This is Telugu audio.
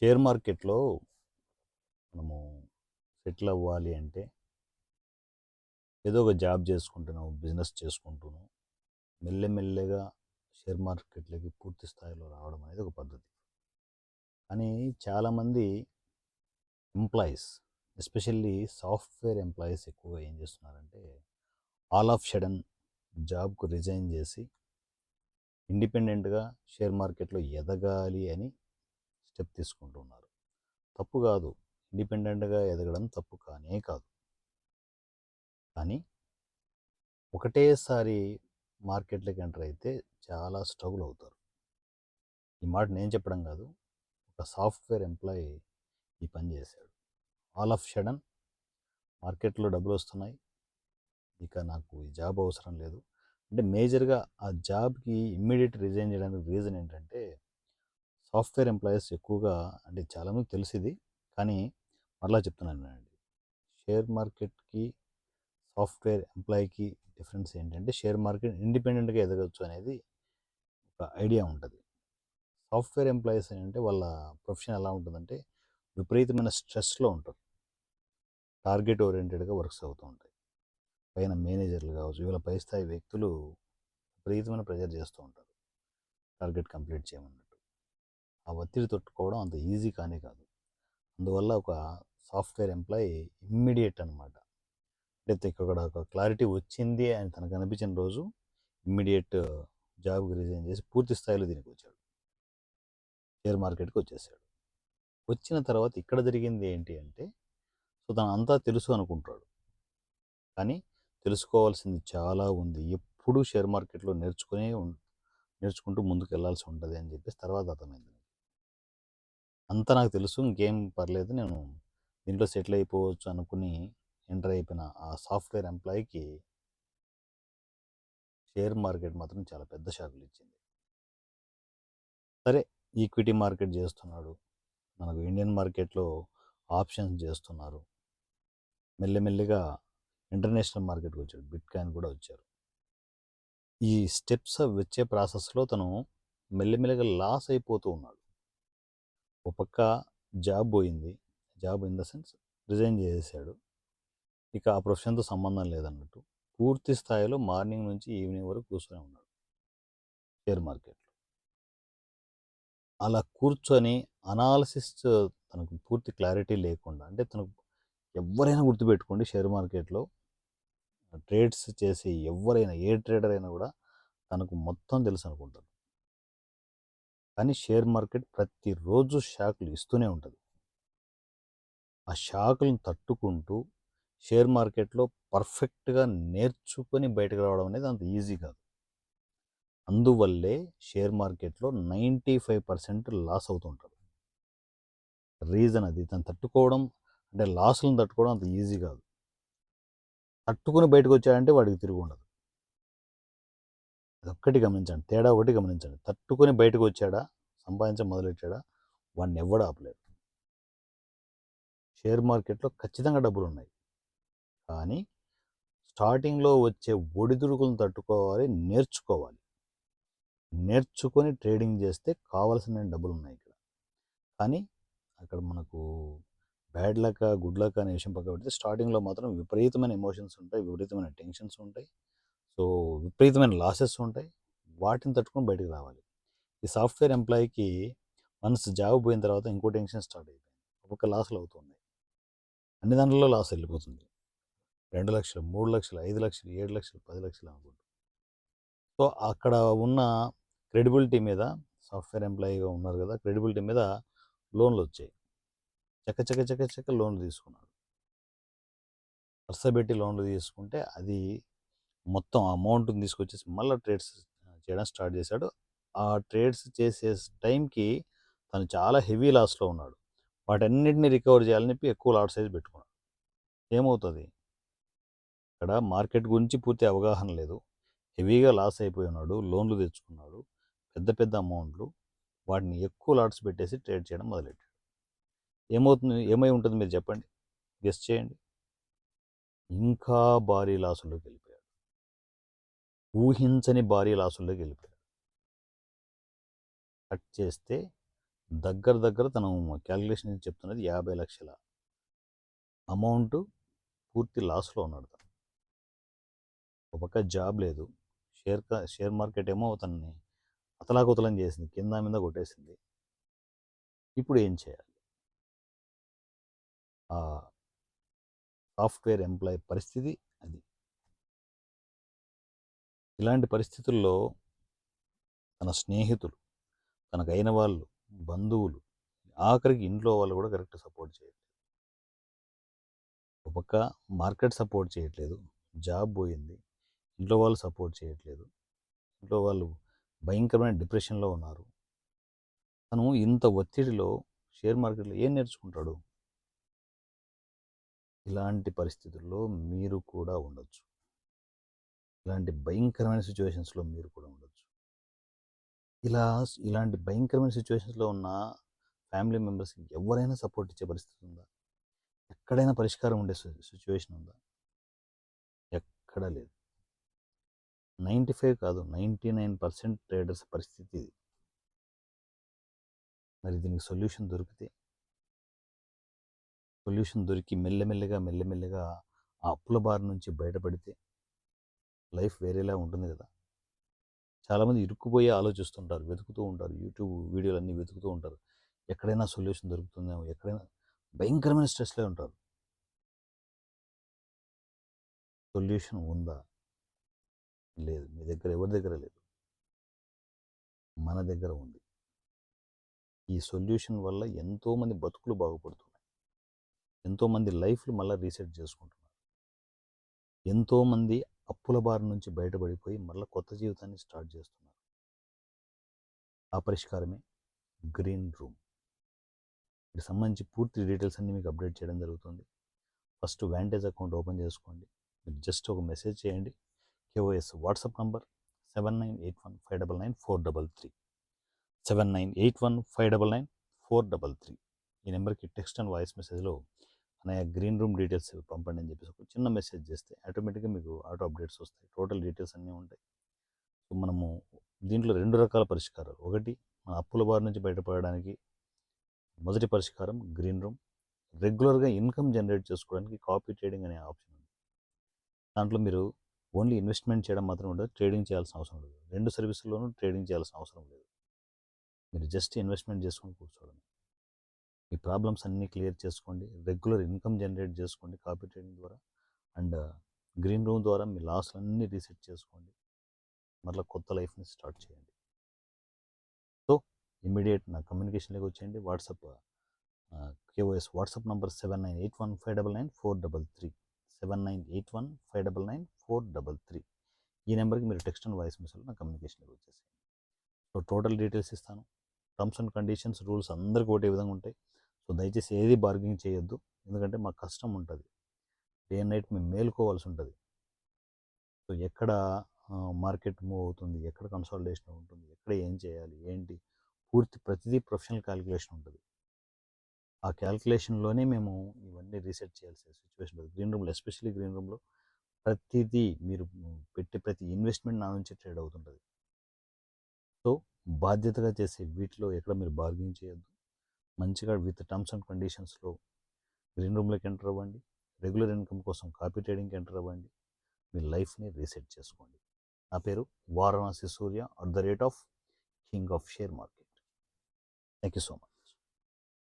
షేర్ మార్కెట్‌లో మనము సెటిల్ అవ్వాలి అంటే, ఏదో ఒక జాబ్ చేసుకుంటూనో, బిజినెస్ చేసుకుంటూనో, మెల్లెమెల్లగా షేర్ మార్కెట్‌లోకి పూర్తి స్థాయిలో రావడం అనేది ఒక పద్ధతి. కానీ చాలామంది ఎంప్లాయీస్, ఎస్పెషల్లీ సాఫ్ట్‌వేర్ ఎంప్లాయీస్ ఎక్కువగా ఏం చేస్తున్నారంటే, ఆల్ ఆఫ్ సడెన్ జాబ్‌కు రిజైన్ చేసి, ఇండిపెండెంట్‌గా షేర్ మార్కెట్‌లో ఎదగాలి అని స్టెప్ తీసుకుంటున్నారు. తప్పు కాదు. ఇండిపెండెంట్‌గా ఎదగడం తప్పు కానే కాదు. కానీ ఒకటేసారి మార్కెట్‌లోకి ఎంటర్ అయితే చాలా స్ట్రగుల్ అవుతారు. ఈ మాట నేను చెప్పడం కాదు. ఒక సాఫ్ట్‌వేర్ ఎంప్లాయీ ఈ పని చేశాడు. ఆల్ ఆఫ్ సడెన్ మార్కెట్‌లో డబ్బులొస్తున్నాయి. ఇక నాకు ఈ జాబ్ అవసరం లేదు. అంటే మేజర్‌గా ఆ జాబ్‌కి ఇమ్మీడియేట్ రిజైన్ చేయడానికి రీజన్ ఏంటంటే, సాఫ్ట్‌వేర్ ఎంప్లాయీస్ ఎక్కువగా అంటే చాలామందికి తెలుసిది. కానీ మరలా చెప్తున్నాను వినండి. షేర్ మార్కెట్‌కి, సాఫ్ట్‌వేర్ ఎంప్లాయీకి డిఫరెన్స్ ఏంటంటే, షేర్ మార్కెట్ ఇండిపెండెంట్‌గా ఎదగొచ్చు అనేది ఒక ఐడియా ఉంటది. సాఫ్ట్‌వేర్ ఎంప్లాయీస్ అంటే వాళ్ళ ప్రొఫెషన్ ఎలా ఉంటుందంటే, విపరీతమైన స్ట్రెస్‌లో ఉంటారు. టార్గెట్ ఓరియెంటెడ్‌గా వర్క్స్ అవుతూ ఉంటాయి. పైన మేనేజర్లు కావచ్చు, వీళ్ళ పై స్థాయి వ్యక్తులు విపరీతమైన ప్రెషర్ చేస్తూ ఉంటారు. టార్గెట్ కంప్లీట్ చేయమన్నట్టు. ఆ ఒత్తిడి తట్టుకోవడం అంత ఈజీ కానే కాదు. అందువల్ల ఒక సాఫ్ట్‌వేర్ ఎంప్లాయీ ఇమ్మీడియేట్ అనమాట. అంటే ఇక్కడ ఒక క్లారిటీ వచ్చింది అని తనకు అనిపించిన రోజు ఇమ్మీడియేట్ జాబ్‌కి రిజైన్ చేసి పూర్తి స్థాయిలో దీనికొచ్చాడు. షేర్ మార్కెట్‌కి వచ్చేసాడు. వచ్చిన తర్వాత ఇక్కడ జరిగింది ఏంటి అంటే, సో తనంతా తెలుసు అనుకుంటాడు. కానీ తెలుసుకోవాల్సింది చాలా ఉంది. ఎప్పుడూ షేర్ మార్కెట్‌లో నేర్చుకుంటూ ముందుకెళ్ళాల్సి ఉంటది అని చెప్పేసి తర్వాత అర్థమైంది. అంతా నాకు తెలుసు, ఇంకేం పర్లేదు, నేను దీంట్లో సెటిల్ అయిపోవచ్చు అనుకుని ఎంటర్ అయిపోయిన ఆ సాఫ్ట్‌వేర్ ఎంప్లాయీకి షేర్ మార్కెట్ మాత్రం చాలా పెద్ద షాకులిచ్చింది. సరే, ఈక్విటీ మార్కెట్ చేస్తున్నాడు. మనకు ఇండియన్ మార్కెట్‌లో ఆప్షన్స్ చేస్తున్నారు. మెల్లిమెల్లిగా ఇంటర్నేషనల్ మార్కెట్‌కి వచ్చాడు. బిట్‌కాయిన్ కూడా వచ్చారు. ఈ స్టెప్స్ వచ్చే ప్రాసెస్‌లో తను మెల్లిమెల్లిగా లాస్ అయిపోతూ ఉన్నాడు. ఒక పక్క జాబ్ పోయింది. Job in the sense resign చేసేసాడు. ఇక ఆ ప్రొఫెషన్‌తో సంబంధం లేదన్నట్టు. పూర్తి స్థాయిలో మార్నింగ్ నుంచి ఈవినింగ్ వరకు కూర్చొనే ఉన్నాడు షేర్ మార్కెట్‌లో. అలా కూర్చొని అనాలిసిస్ తనకు పూర్తి క్లారిటీ లేకుండా, అంటే తనకు ఎవ్వరైనా గుర్తుపెట్టుకోండి, షేర్ మార్కెట్‌లో ట్రేడ్స్ చేసే ఎవ్వరైనా, ఏ ట్రేడర్ అయినా కూడా తనకు మొత్తం తెలుసు అనుకుంటారు. కానీ షేర్ మార్కెట్ ప్రతిరోజు షాకులు ఇస్తూనే ఉంటుంది. ఆ షాకులను తట్టుకుంటూ షేర్ మార్కెట్‌లో పర్ఫెక్ట్‌గా నేర్చుకొని బయటకు రావడం అనేది అంత ఈజీ కాదు. అందువల్లే షేర్ మార్కెట్‌లో 95% లాస్ అవుతుంటారు. రీజన్ అది. దాన్ని తట్టుకోవడం, అంటే లాస్‌లను తట్టుకోవడం అంత ఈజీ కాదు. తట్టుకొని బయటకొచ్చాడంటే వాడికి తిరుగుండదు. అదొక్కటి గమనించండి. తేడా ఒకటి గమనించండి. తట్టుకొని బయటకొచ్చాడా, సంపాదించడం మొదలెట్టాడా, వాడినెవ్వడు ఆపలేడు. షేర్ మార్కెట్‌లో ఖచ్చితంగా డబ్బులున్నాయి. కానీ స్టార్టింగ్‌లో వచ్చే ఒడిదుడుకులను తట్టుకోవాలి, నేర్చుకోవాలి. నేర్చుకొని ట్రేడింగ్ చేస్తే కావాల్సిన డబ్బులున్నాయి ఇక్కడ. కానీ అక్కడ మనకు బ్యాడ్ లకా, గుడ్ లక్ అనే విషయం పక్కన పెడితే, స్టార్టింగ్‌లో మాత్రం విపరీతమైన ఎమోషన్స్ ఉంటాయి. విపరీతమైన టెన్షన్స్ ఉంటాయి. సో, విపరీతమైన లాసెస్ ఉంటాయి. వాటిని తట్టుకొని బయటకి రావాలి. ఈ సాఫ్ట్‌వేర్ ఎంప్లాయీకి వన్స్ జాబ్ పోయిన తర్వాత ఇంకో టెన్షన్ స్టార్ట్ అయిపోయింది. ఒక్కొక్క లాస్‌లు అవుతున్నాయి. అన్ని దాంట్లో లాస్ వెళ్ళిపోతుంది. 2,00,000, 3,00,000, 5,00,000, 7,00,000, 10,00,000 అనుకుంటూ. సో, అక్కడ ఉన్న క్రెడిబిలిటీ మీద, సాఫ్ట్‌వేర్ ఎంప్లాయీగా ఉన్నారు కదా, క్రెడిబిలిటీ మీద లోన్‌లొచ్చాయి. చక చక చక చక లోన్‌లు తీసుకున్నాడు. వరుసబెట్టి లోన్‌లు తీసుకుంటే అది మొత్తం అమౌంట్‌ని తీసుకొచ్చేసి మళ్ళా ట్రేడ్స్ చేయడం స్టార్ట్ చేశాడు. ఆ ట్రేడ్స్ చేసే టైంకి తను చాలా హెవీ లాస్‌లో ఉన్నాడు. వాటన్నిటిని రికవర్ చేయాలని చెప్పి ఎక్కువ లాట్ సైజ్ పెట్టుకున్నాడు. ఏమవుతది? ఇక్కడ మార్కెట్ గురించి పూర్తి అవగాహన లేదు. హెవీగా లాస్ అయిపోయి ఉన్నాడు. లోన్‌లు తెచ్చుకున్నాడు. పెద్ద పెద్ద అమౌంట్‌లు. వాటిని ఎక్కువ లాట్స్ పెట్టేసి ట్రేడ్ చేయడం మొదలెట్టాడు. ఏమై ఉంటుంది మీరు చెప్పండి? గెస్ చేయండి. ఇంకా భారీ లాసుల్లోకి వెళ్ళిపోయాడు. ఊహించని భారీ లాసుల్లోకి వెళ్ళిపోయాడు. కట్ చేస్తే దగ్గర తను క్యాలిక్యులేషన్ చెప్తున్నది 50 లక్షల అమౌంట్ పూర్తి లాస్లో ఉన్నాడు తను. ఒక పక్క జాబ్ లేదు, షేర్ మార్కెట్ ఏమో తనని అతలాకుతలం చేసింది, కింద మీద కొట్టేసింది. ఇప్పుడు ఏం చేయాలి? ఆ సాఫ్ట్వేర్ ఎంప్లాయీ పరిస్థితి అది. ఇలాంటి పరిస్థితుల్లో తన స్నేహితులు, తనకైన వాళ్ళు, బంధువులు, ఆఖరికి ఇంట్లో వాళ్ళు కూడా కరెక్ట్ సపోర్ట్ చేయట్లేదు. ఒక పక్క మార్కెట్ సపోర్ట్ చేయట్లేదు, జాబ్ పోయింది, ఇంట్లో వాళ్ళు సపోర్ట్ చేయట్లేదు, ఇంట్లో వాళ్ళు భయంకరమైన డిప్రెషన్లో ఉన్నారు. తను ఇంత ఒత్తిడిలో షేర్ మార్కెట్లో ఏం నేర్చుకుంటాడు? ఇలాంటి పరిస్థితుల్లో మీరు కూడా ఉండొచ్చు. ఇలాంటి భయంకరమైన సిచ్యువేషన్స్లో మీరు కూడా ఉండొచ్చు. ఇలాంటి భయంకరమైన సిచ్యువేషన్స్లో ఉన్న ఫ్యామిలీ మెంబర్స్కి ఎవరైనా సపోర్ట్ ఇచ్చే పరిస్థితి ఉందా? ఎక్కడైనా పరిష్కారం ఉండే సిచ్యువేషన్ ఉందా? ఎక్కడా లేదు. 95 కాదు, 99% ట్రేడర్స్ పరిస్థితి ఇది. మరి దీనికి సొల్యూషన్ దొరికి మెల్లమెల్లగా ఆ అప్పుల బారి నుంచి బయటపడితే లైఫ్ వేరేలా ఉంటుంది కదా. చాలామంది ఇరుక్కుపోయి ఆలోచిస్తుంటారు, వెతుకుతూ ఉంటారు, యూట్యూబ్ వీడియోలన్నీ వెతుకుతూ ఉంటారు, ఎక్కడైనా సొల్యూషన్ దొరుకుతుందేమో, ఎక్కడైనా భయంకరమైన స్ట్రెస్లో ఉంటారు. సొల్యూషన్ ఉందా? లేదు. మీ దగ్గర ఎవరి దగ్గర లేదు, మన దగ్గర ఉంది. ఈ సొల్యూషన్ వల్ల ఎంతోమంది బతుకులు బాగుపడుతున్నాయి, ఎంతోమంది లైఫ్లు మళ్ళీ రీసెట్ చేసుకుంటున్నారు, ఎంతోమంది అప్పుల బారి నుంచి బయటపడిపోయి మళ్ళీ కొత్త జీవితాన్ని స్టార్ట్ చేస్తున్నారు. ఆ పరిష్కారమే గ్రీన్ రూమ్. వీటికి సంబంధించి పూర్తి డీటెయిల్స్ అన్నీ మీకు అప్డేట్ చేయడం జరుగుతుంది. ఫస్ట్ వ్యాంటేజ్ అకౌంట్ ఓపెన్ చేసుకోండి. మీరు జస్ట్ ఒక మెసేజ్ చేయండి. KOS WhatsApp number 7981599433 7981599433. ఈ నెంబర్కి టెక్స్ట్ అండ్ వాయిస్ మెసేజ్లో అన్నయ్య గ్రీన్ రూమ్ డీటెయిల్స్ పంపండి అని చెప్పేసి ఒక చిన్న మెసేజ్ చేస్తే ఆటోమేటిక్గా మీకు ఆటో అప్డేట్స్ వస్తాయి, టోటల్ డీటెయిల్స్ అన్నీ ఉంటాయి. సో మనము దీంట్లో 2 రకాల పరిష్కారాలు. ఒకటి, మన అప్పుల బారి నుంచి బయటపడడానికి మొదటి పరిష్కారం గ్రీన్ రూమ్. రెగ్యులర్గా ఇన్కమ్ జనరేట్ చేసుకోవడానికి కాపీ ట్రేడింగ్ అనే ఆప్షన్ ఉంది. దాంట్లో మీరు ఓన్లీ ఇన్వెస్ట్మెంట్ చేయడం మాత్రం ఉండదు, ట్రేడింగ్ చేయాల్సిన అవసరం లేదు. 2 సర్వీసుల్లోనూ ట్రేడింగ్ చేయాల్సిన అవసరం లేదు. మీరు జస్ట్ ఇన్వెస్ట్మెంట్ చేసుకొని కూర్చోవడం. మీ ప్రాబ్లమ్స్ అన్నీ క్లియర్ చేసుకోండి, రెగ్యులర్ ఇన్కమ్ జనరేట్ చేసుకోండి కాపీ ట్రేడింగ్ ద్వారా. అండ్ గ్రీన్ రూమ్ ద్వారా మీ లాస్లన్నీ రీసెట్ చేసుకోండి, మళ్ళీ కొత్త లైఫ్ని స్టార్ట్ చేయండి. సో ఇమ్మీడియట్ నా కమ్యూనికేషన్లోకి వచ్చేయండి. KOS WhatsApp number 7981599433 7981599433. ఈ నెంబర్కి మీరు టెక్స్ట్ అండ్ వాయిస్ మెసేజ్ నా కమ్యూనికేషన్లోకి వచ్చేసేయండి. సో టోటల్ డీటెయిల్స్ ఇస్తాను. టర్మ్స్ అండ్ కండిషన్స్, రూల్స్ అందరికీ ఒకటే విధంగా ఉంటాయి. సో దయచేసి ఏది బార్గెనింగ్ చేయొద్దు, ఎందుకంటే మాకు కష్టం ఉంటుంది, డే అండ్ నైట్ మేము మేలుకోవాల్సి ఉంటుంది. సో ఎక్కడ మార్కెట్ మూవ్ అవుతుంది, ఎక్కడ కన్సాలిడేషన్ ఉంటుంది, ఎక్కడ ఏం చేయాలి, ఏంటి, ప్రతిదీ ప్రొఫెషనల్ క్యాలిక్యులేషన్ ఉంటుంది. ఆ క్యాలిక్యులేషన్లోనే మేము ఇవన్నీ రీసెట్ చేయాల్సిన సిచ్యువేషన్ ఉంటుంది. గ్రీన్ రూమ్లో, ఎస్పెషల్లీ గ్రీన్ రూమ్లో ప్రతిదీ మీరు పెట్టే ప్రతి ఇన్వెస్ట్మెంట్ నా నుంచి ట్రేడ్ అవుతుంటుంది. సో బాధ్యతగా చేసే వీటిలో ఎక్కడ మీరు బార్గెనింగ్ చేయొద్దు. మంచిగా విత్ టర్మ్స్ అండ్ కండిషన్స్లో గ్రీన్ రూమ్లోకి ఎంటర్ అవ్వండి. రెగ్యులర్ ఇన్కమ్ కోసం కాపీ ట్రేడింగ్కి ఎంటర్ అవ్వండి. మీ లైఫ్ని రీసెట్ చేసుకోండి. నా పేరు వారణాసి సూర్య @ king of share market. Thank you so much.